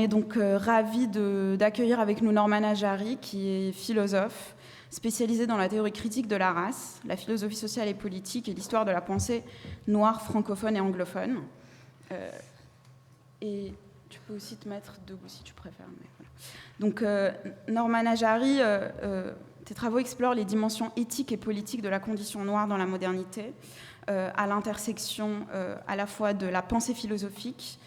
On est donc ravis d'accueillir avec nous Norman Ajari, qui est philosophe, spécialisé dans la théorie critique de la race, la philosophie sociale et politique et l'histoire de la pensée noire, francophone et anglophone. Et tu peux aussi te mettre debout si tu préfères. Mais voilà. Donc Norman Ajari, tes travaux explorent les dimensions éthiques et politiques de la condition noire dans la modernité, à l'intersection à la fois de la pensée philosophique,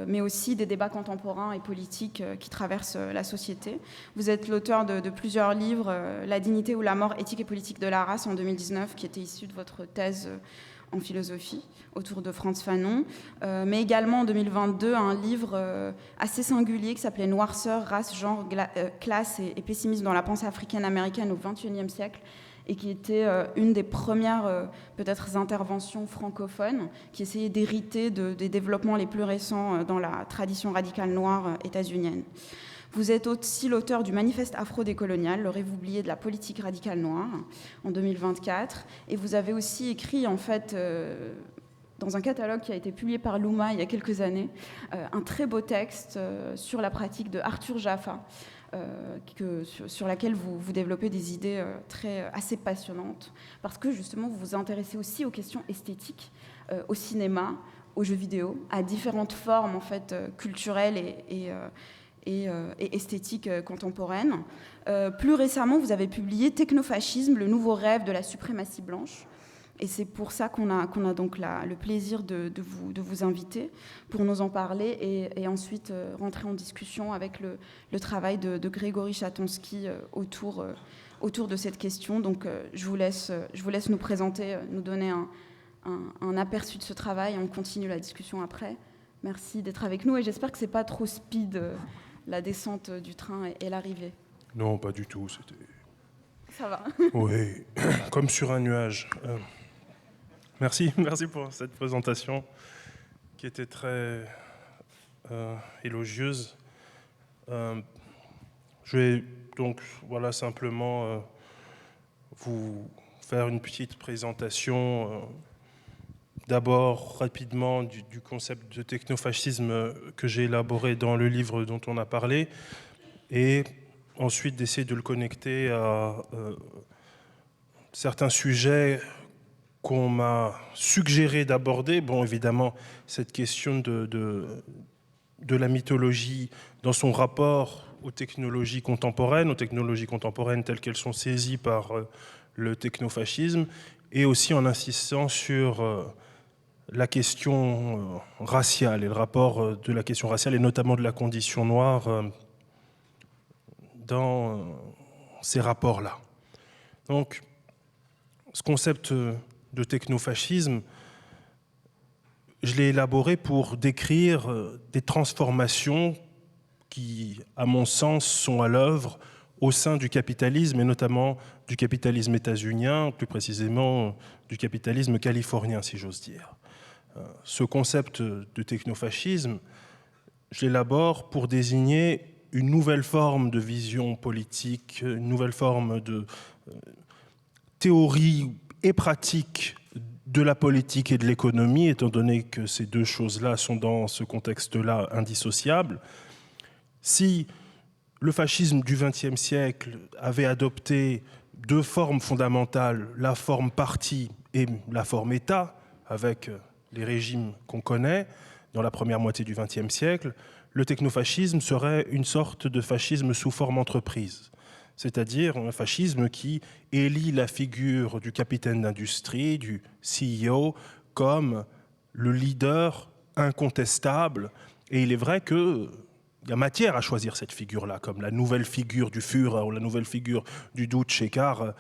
mais aussi des débats contemporains et politiques qui traversent la société. Vous êtes l'auteur de plusieurs livres, La dignité ou la mort, éthique et politique de la race, en 2019, qui était issu de votre thèse en philosophie, autour de Frantz Fanon, mais également en 2022, un livre assez singulier qui s'appelait Noirceur, race, genre, classe et pessimisme dans la pensée africaine-américaine au XXIe siècle, et qui était une des premières peut-être interventions francophones qui essayait d'hériter des développements les plus récents dans la tradition radicale noire états-unienne. Vous êtes aussi l'auteur du Manifeste afro-décolonial, le rêve oublié de la politique radicale noire, en 2024, et vous avez aussi écrit en fait dans un catalogue qui a été publié par Luma il y a quelques années, un très beau texte sur la pratique de Arthur Jaffa, sur laquelle vous développez des idées assez passionnantes, parce que justement vous vous intéressez aussi aux questions esthétiques, au cinéma, aux jeux vidéo, à différentes formes en fait culturelles et esthétiques contemporaines. Plus récemment, vous avez publié Technofascisme, le nouveau rêve de la suprématie blanche. Et c'est pour ça qu'on a donc le plaisir de vous inviter pour nous en parler et ensuite rentrer en discussion avec le travail de Grégory Chatonsky autour de cette question. Donc je vous laisse nous présenter, nous donner un aperçu de ce travail et on continue la discussion après. Merci d'être avec nous et j'espère que c'est pas trop speed la descente du train et l'arrivée. Non, pas du tout. Ça va. Oui, comme sur un nuage. Merci pour cette présentation qui était très élogieuse. Je vais donc simplement vous faire une petite présentation d'abord rapidement du concept de technofascisme que j'ai élaboré dans le livre dont on a parlé et ensuite d'essayer de le connecter à certains sujets qu'on m'a suggéré d'aborder. Bon, évidemment, cette question de la mythologie dans son rapport aux technologies contemporaines telles qu'elles sont saisies par le technofascisme, et aussi en insistant sur la question raciale et le rapport de la question raciale, et notamment de la condition noire dans ces rapports-là. Donc, ce concept de technofascisme, je l'ai élaboré pour décrire des transformations qui, à mon sens, sont à l'œuvre au sein du capitalisme, et notamment du capitalisme états-unien, plus précisément du capitalisme californien, si j'ose dire. Ce concept de technofascisme, je l'élabore pour désigner une nouvelle forme de vision politique, une nouvelle forme de théorie et pratique de la politique et de l'économie, étant donné que ces deux choses-là sont dans ce contexte-là indissociables. Si le fascisme du XXe siècle avait adopté deux formes fondamentales, la forme parti et la forme État, avec les régimes qu'on connaît dans la première moitié du XXe siècle, le technofascisme serait une sorte de fascisme sous forme entreprise. C'est-à-dire un fascisme qui élit la figure du capitaine d'industrie, du CEO, comme le leader incontestable. Et il est vrai qu'il y a matière à choisir cette figure-là, comme la nouvelle figure du Führer ou la nouvelle figure du Duce, car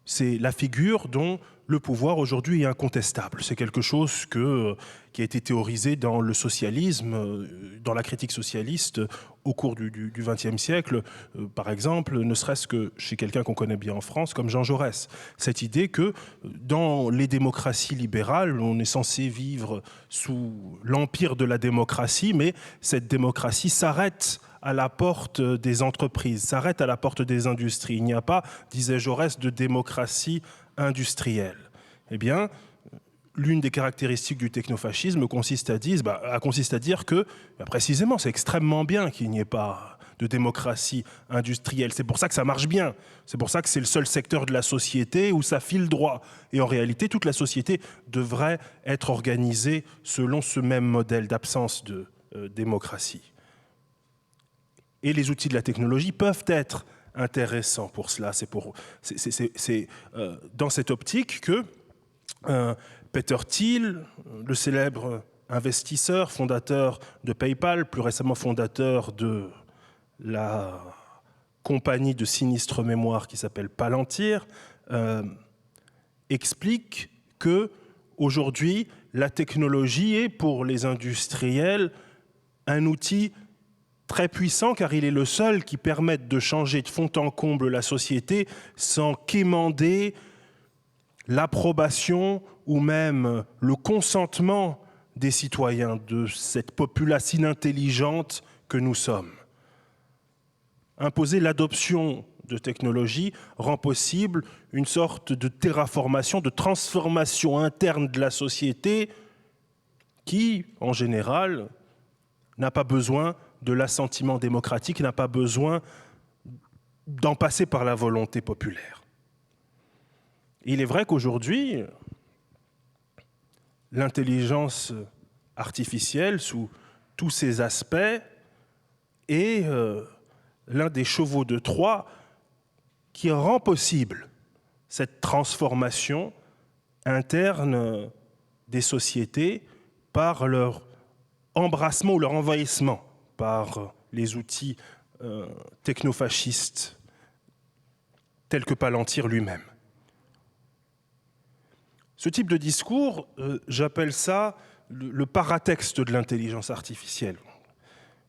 c'est la figure dont le pouvoir aujourd'hui est incontestable. C'est quelque chose qui a été théorisé dans le socialisme, dans la critique socialiste au cours du XXe siècle, par exemple, ne serait-ce que chez quelqu'un qu'on connaît bien en France, comme Jean Jaurès. Cette idée que dans les démocraties libérales, on est censé vivre sous l'empire de la démocratie, mais cette démocratie s'arrête à la porte des entreprises, s'arrête à la porte des industries. Il n'y a pas, disait Jaurès, de démocratie industrielle. Eh bien, l'une des caractéristiques du technofascisme consiste à dire que, précisément, c'est extrêmement bien qu'il n'y ait pas de démocratie industrielle. C'est pour ça que ça marche bien. C'est pour ça que c'est le seul secteur de la société où ça file droit. Et en réalité, toute la société devrait être organisée selon ce même modèle d'absence de démocratie. Et les outils de la technologie peuvent être intéressants pour cela. C'est dans cette optique que Peter Thiel, le célèbre investisseur, fondateur de PayPal, plus récemment fondateur de la compagnie de sinistre mémoire qui s'appelle Palantir, explique que aujourd'hui, la technologie est pour les industriels un outil très puissant car il est le seul qui permette de changer de fond en comble la société sans quémander l'approbation ou même le consentement des citoyens, de cette populace inintelligente que nous sommes. Imposer l'adoption de technologies rend possible une sorte de terraformation, de transformation interne de la société qui, en général, n'a pas besoin de l'assentiment démocratique, n'a pas besoin d'en passer par la volonté populaire. Il est vrai qu'aujourd'hui, l'intelligence artificielle, sous tous ses aspects, est l'un des chevaux de Troie qui rend possible cette transformation interne des sociétés par leur embrassement ou leur envahissement par les outils technofascistes tels que Palantir lui-même. Ce type de discours, j'appelle ça le paratexte de l'intelligence artificielle.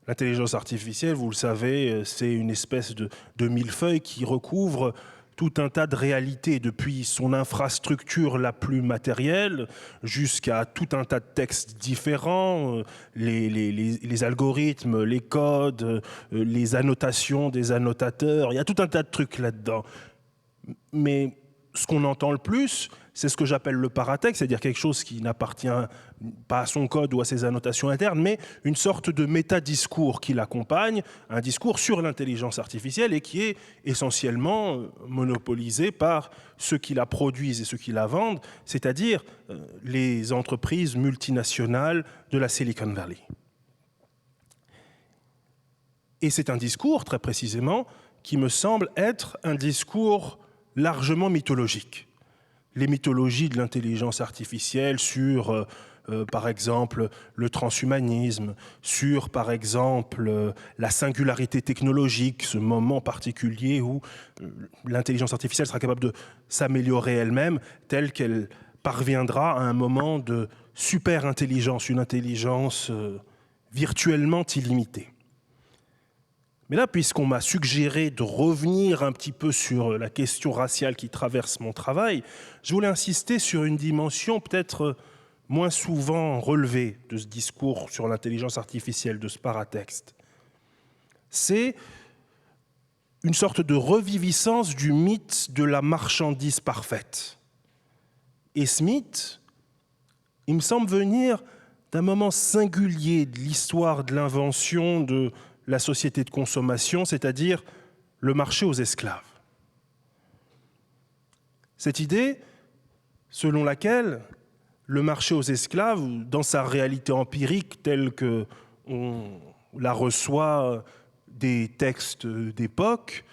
L'intelligence artificielle, vous le savez, c'est une espèce de millefeuille qui recouvre tout un tas de réalités, depuis son infrastructure la plus matérielle jusqu'à tout un tas de textes différents, les algorithmes, les codes, les annotations des annotateurs. Il y a tout un tas de trucs là-dedans. Mais ce qu'on entend le plus, c'est ce que j'appelle le paratexte, c'est-à-dire quelque chose qui n'appartient pas à son code ou à ses annotations internes, mais une sorte de métadiscours qui l'accompagne, un discours sur l'intelligence artificielle et qui est essentiellement monopolisé par ceux qui la produisent et ceux qui la vendent, c'est-à-dire les entreprises multinationales de la Silicon Valley. Et c'est un discours, très précisément, qui me semble être un discours largement mythologique. Les mythologies de l'intelligence artificielle sur, par exemple, le transhumanisme, sur, par exemple, la singularité technologique, ce moment particulier où l'intelligence artificielle sera capable de s'améliorer elle-même, telle qu'elle parviendra à un moment de super-intelligence, une intelligence virtuellement illimitée. Mais là, puisqu'on m'a suggéré de revenir un petit peu sur la question raciale qui traverse mon travail, je voulais insister sur une dimension peut-être moins souvent relevée de ce discours sur l'intelligence artificielle, de ce paratexte. C'est une sorte de reviviscence du mythe de la marchandise parfaite. Et ce mythe, il me semble venir d'un moment singulier de l'histoire de l'invention de la société de consommation, c'est-à-dire le marché aux esclaves. Cette idée, selon laquelle le marché aux esclaves, dans sa réalité empirique telle qu'on la reçoit des textes d'époque,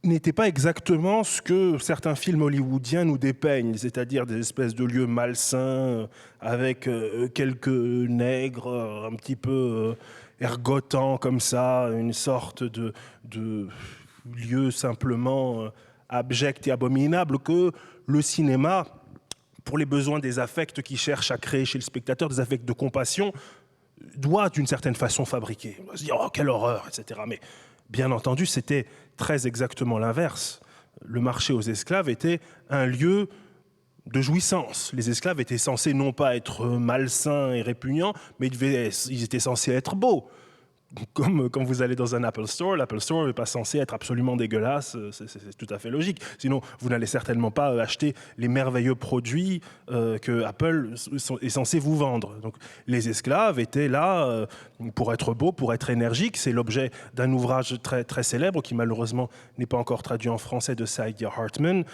n'était pas exactement ce que certains films hollywoodiens nous dépeignent, c'est-à-dire des espèces de lieux malsains avec quelques nègres un petit peu ergotants comme ça, une sorte de lieu simplement abject et abominable que le cinéma, pour les besoins des affects qui cherchent à créer chez le spectateur, des affects de compassion, doit d'une certaine façon fabriquer. On va se dire « Oh, quelle horreur !» etc. Mais bien entendu, c'était très exactement l'inverse. Le marché aux esclaves était un lieu de jouissance. Les esclaves étaient censés non pas être malsains et répugnants, mais ils étaient censés être beaux. comme quand vous allez dans un Apple Store, l'Apple Store n'est pas censé être absolument dégueulasse, c'est tout à fait logique. Sinon, vous n'allez certainement pas acheter les merveilleux produits que Apple est censé vous vendre. Donc, les esclaves étaient là pour être beaux, pour être énergiques. C'est l'objet d'un ouvrage très, très célèbre qui malheureusement n'est pas encore traduit en français de Saidiya Hartman,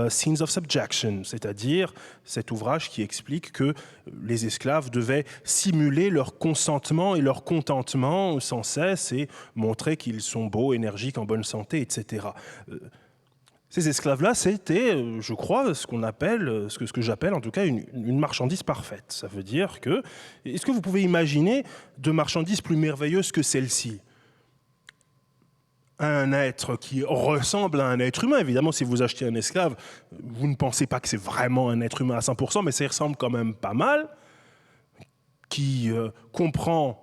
Scenes of Subjection, c'est-à-dire cet ouvrage qui explique que les esclaves devaient simuler leur consentement et leur contentement sans cesse et montrer qu'ils sont beaux, énergiques, en bonne santé, etc. Ces esclaves-là, c'était, je crois, ce qu'on appelle, ce que j'appelle en tout cas une marchandise parfaite. Ça veut dire que, est-ce que vous pouvez imaginer de marchandises plus merveilleuses que celle-ci ? Un être qui ressemble à un être humain. Évidemment, si vous achetez un esclave, vous ne pensez pas que c'est vraiment un être humain à 100%, mais ça y ressemble quand même pas mal, qui comprend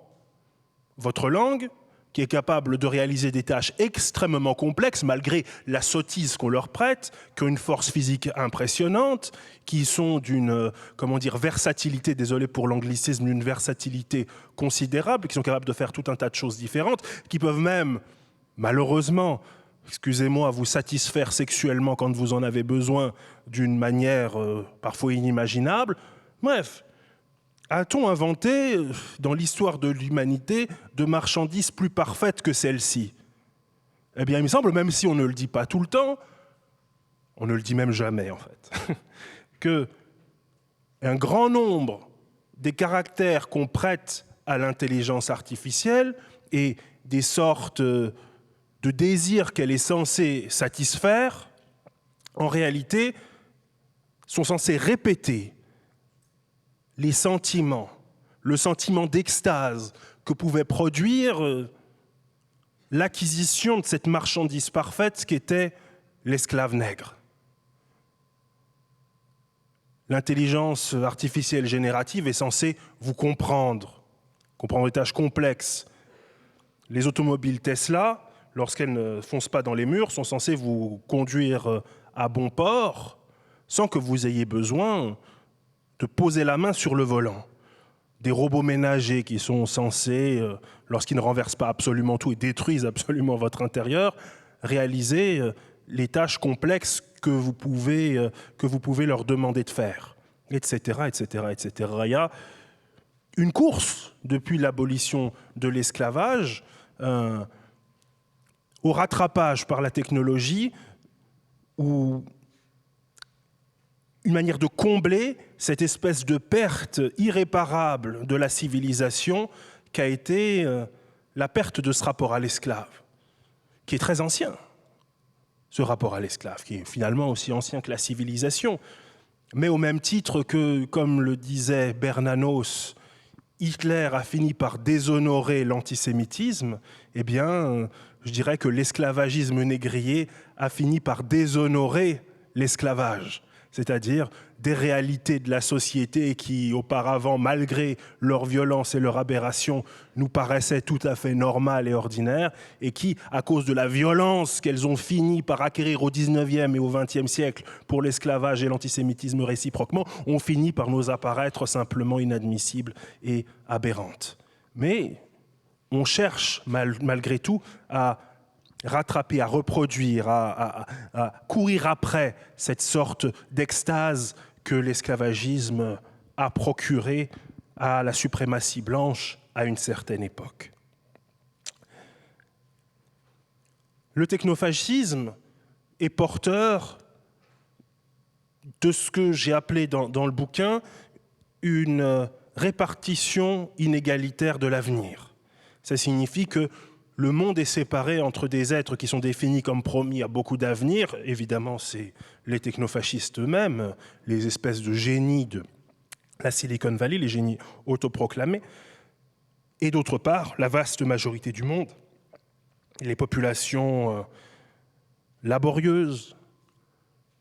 votre langue, qui est capable de réaliser des tâches extrêmement complexes, malgré la sottise qu'on leur prête, qui ont une force physique impressionnante, qui sont d'une, versatilité, désolé pour l'anglicisme, d'une versatilité considérable, qui sont capables de faire tout un tas de choses différentes, qui peuvent même, malheureusement, excusez-moi, vous satisfaire sexuellement quand vous en avez besoin d'une manière parfois inimaginable. Bref. A-t-on inventé, dans l'histoire de l'humanité, de marchandises plus parfaites que celle-ci ? Eh bien, il me semble, même si on ne le dit pas tout le temps, on ne le dit même jamais, en fait, que un grand nombre des caractères qu'on prête à l'intelligence artificielle et des sortes de désirs qu'elle est censée satisfaire, en réalité, sont censés répéter les sentiments, le sentiment d'extase que pouvait produire l'acquisition de cette marchandise parfaite qu'était l'esclave nègre. L'intelligence artificielle générative est censée vous comprendre des tâches complexes. Les automobiles Tesla, lorsqu'elles ne foncent pas dans les murs, sont censées vous conduire à bon port sans que vous ayez besoin de poser la main sur le volant. Des robots ménagers qui sont censés, lorsqu'ils ne renversent pas absolument tout et détruisent absolument votre intérieur, réaliser les tâches complexes que vous pouvez leur demander de faire, etc., etc., etc. Il y a une course depuis l'abolition de l'esclavage au rattrapage par la technologie ou une manière de combler cette espèce de perte irréparable de la civilisation qu'a été la perte de ce rapport à l'esclave, qui est très ancien, ce rapport à l'esclave, qui est finalement aussi ancien que la civilisation. Mais au même titre que, comme le disait Bernanos, Hitler a fini par déshonorer l'antisémitisme, eh bien, je dirais que l'esclavagisme négrier a fini par déshonorer l'esclavage, c'est-à-dire des réalités de la société qui, auparavant, malgré leur violence et leur aberration, nous paraissaient tout à fait normales et ordinaires, et qui, à cause de la violence qu'elles ont fini par acquérir au XIXe et au XXe siècle pour l'esclavage et l'antisémitisme réciproquement, ont fini par nous apparaître simplement inadmissibles et aberrantes. Mais on cherche, malgré tout, à rattraper, à reproduire, à courir après cette sorte d'extase que l'esclavagisme a procuré à la suprématie blanche à une certaine époque. Le technofascisme est porteur de ce que j'ai appelé dans le bouquin une répartition inégalitaire de l'avenir. Ça signifie que le monde est séparé entre des êtres qui sont définis comme promis à beaucoup d'avenir. Évidemment, c'est les technofascistes eux-mêmes, les espèces de génies de la Silicon Valley, les génies autoproclamés. Et d'autre part, la vaste majorité du monde, les populations laborieuses,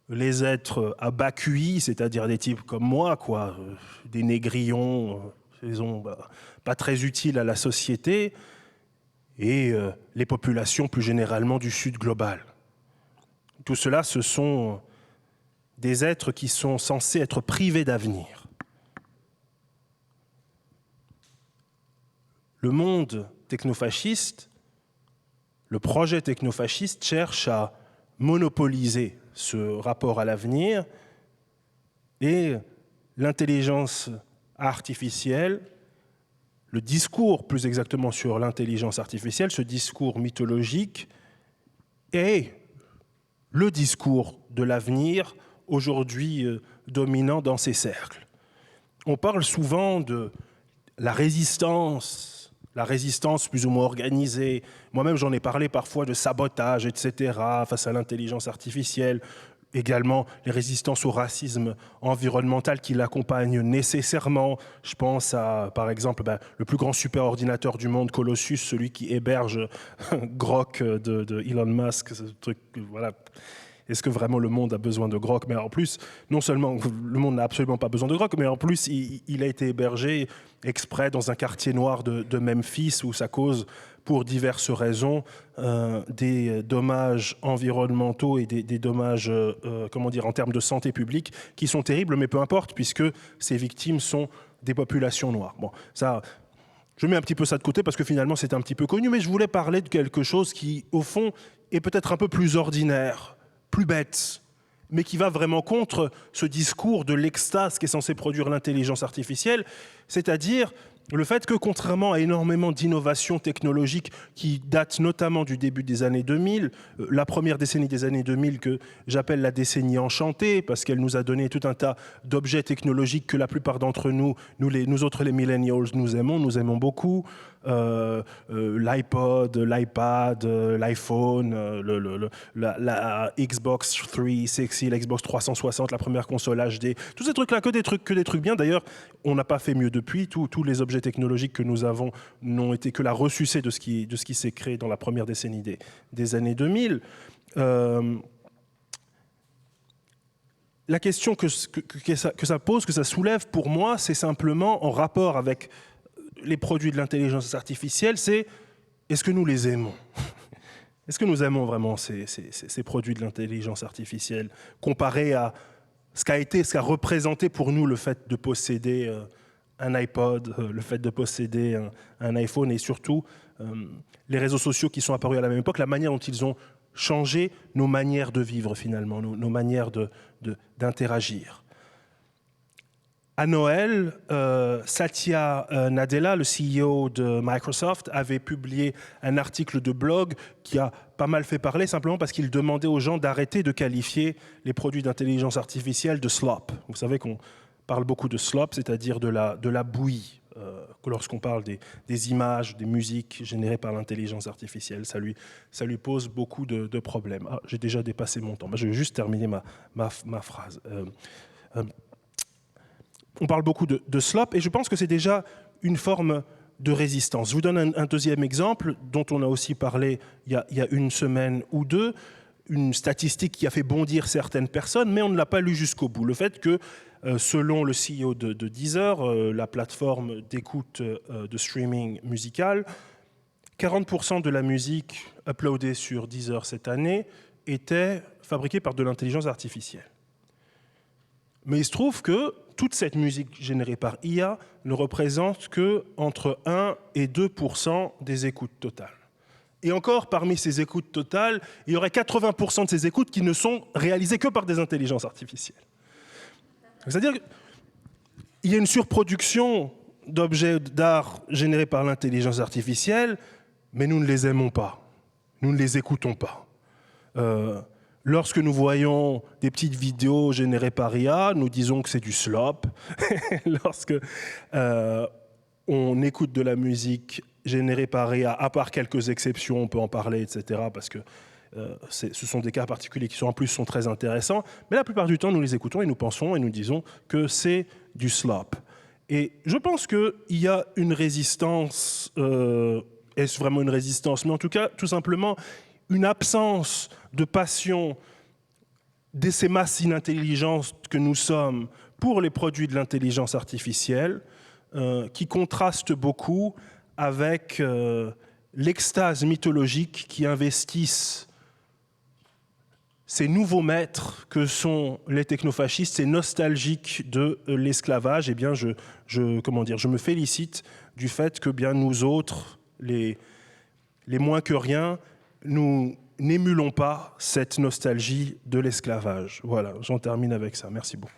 les êtres à bas QI, c'est-à-dire des types comme moi, des négrillons, pas très utiles à la société, et les populations plus généralement du Sud global. Tout cela, ce sont des êtres qui sont censés être privés d'avenir. Le monde technofasciste, le projet technofasciste cherche à monopoliser ce rapport à l'avenir et l'intelligence artificielle, le discours plus exactement sur l'intelligence artificielle, ce discours mythologique est le discours de l'avenir aujourd'hui dominant dans ces cercles. On parle souvent de la résistance plus ou moins organisée. Moi-même, j'en ai parlé parfois de sabotage, etc., face à l'intelligence artificielle. Également, les résistances au racisme environnemental qui l'accompagnent nécessairement. Je pense à, par exemple, le plus grand superordinateur du monde, Colossus, celui qui héberge Grok de Elon Musk, ce truc, voilà. Est-ce que vraiment le monde a besoin de Grok? Mais en plus, non seulement le monde n'a absolument pas besoin de Grok, mais en plus, il a été hébergé exprès dans un quartier noir de Memphis où ça cause, pour diverses raisons, des dommages environnementaux et des dommages, en termes de santé publique, qui sont terribles, mais peu importe, puisque ces victimes sont des populations noires. Bon, ça, je mets un petit peu ça de côté parce que finalement, c'est un petit peu connu, mais je voulais parler de quelque chose qui, au fond, est peut-être un peu plus ordinaire, plus bête, mais qui va vraiment contre ce discours de l'extase qu'est censé produire l'intelligence artificielle, c'est-à-dire le fait que, contrairement à énormément d'innovations technologiques qui datent notamment du début des années 2000, la première décennie des années 2000 que j'appelle la décennie enchantée, parce qu'elle nous a donné tout un tas d'objets technologiques que la plupart d'entre nous autres les millennials, nous aimons beaucoup, l'iPod, l'iPad, l'iPhone, la Xbox 360, la Xbox 360, la première console HD, tous ces trucs-là, que des trucs bien. D'ailleurs, on n'a pas fait mieux depuis. Tous les objets technologiques que nous avons n'ont été que la ressucée de ce qui s'est créé dans la première décennie des années 2000. La question que ça pose, que ça soulève pour moi, c'est simplement en rapport avec les produits de l'intelligence artificielle, c'est est-ce que nous les aimons? Est-ce que nous aimons vraiment ces produits de l'intelligence artificielle comparé à ce qu'a représenté pour nous le fait de posséder un iPod, le fait de posséder un iPhone et surtout les réseaux sociaux qui sont apparus à la même époque, la manière dont ils ont changé nos manières de vivre finalement, nos manières d'interagir. À Noël, Satya Nadella, le CEO de Microsoft, avait publié un article de blog qui a pas mal fait parler, simplement parce qu'il demandait aux gens d'arrêter de qualifier les produits d'intelligence artificielle de slop. Vous savez qu'on parle beaucoup de slop, c'est-à-dire de la bouillie, lorsqu'on parle des images, des musiques générées par l'intelligence artificielle. Ça lui pose beaucoup de problèmes. Ah, j'ai déjà dépassé mon temps. Je vais juste terminer ma phrase. On parle beaucoup de slop, et je pense que c'est déjà une forme de résistance. Je vous donne un deuxième exemple, dont on a aussi parlé il y a une semaine ou deux, une statistique qui a fait bondir certaines personnes, mais on ne l'a pas lu jusqu'au bout. Le fait que, selon le CEO de Deezer, la plateforme d'écoute de streaming musical, 40% de la musique uploadée sur Deezer cette année était fabriquée par de l'intelligence artificielle. Mais il se trouve que toute cette musique générée par IA ne représente qu'entre 1 et 2% des écoutes totales. Et encore, parmi ces écoutes totales, il y aurait 80% de ces écoutes qui ne sont réalisées que par des intelligences artificielles. C'est-à-dire qu'il y a une surproduction d'objets d'art générés par l'intelligence artificielle, mais nous ne les aimons pas, nous ne les écoutons pas. Lorsque nous voyons des petites vidéos générées par IA, nous disons que c'est du slop. Lorsque on écoute de la musique générée par IA, à part quelques exceptions, on peut en parler, etc., parce que ce sont des cas particuliers qui en plus sont très intéressants, mais la plupart du temps, nous les écoutons et nous pensons et nous disons que c'est du slop. Et je pense qu'il y a une résistance, est-ce vraiment une résistance? Mais en tout cas, tout simplement, une absence de passion de ces masses inintelligentes que nous sommes pour les produits de l'intelligence artificielle, qui contraste beaucoup avec l'extase mythologique qui investissent ces nouveaux maîtres que sont les technofascistes, ces nostalgiques de l'esclavage. Eh bien, je me félicite du fait que bien nous autres, les moins que rien, nous n'émulons pas cette nostalgie de l'esclavage. Voilà, j'en termine avec ça. Merci beaucoup.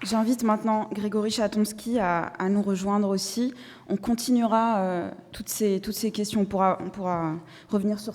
J'invite maintenant Grégory Chatonsky à nous rejoindre aussi. On continuera toutes ces questions. On pourra revenir sur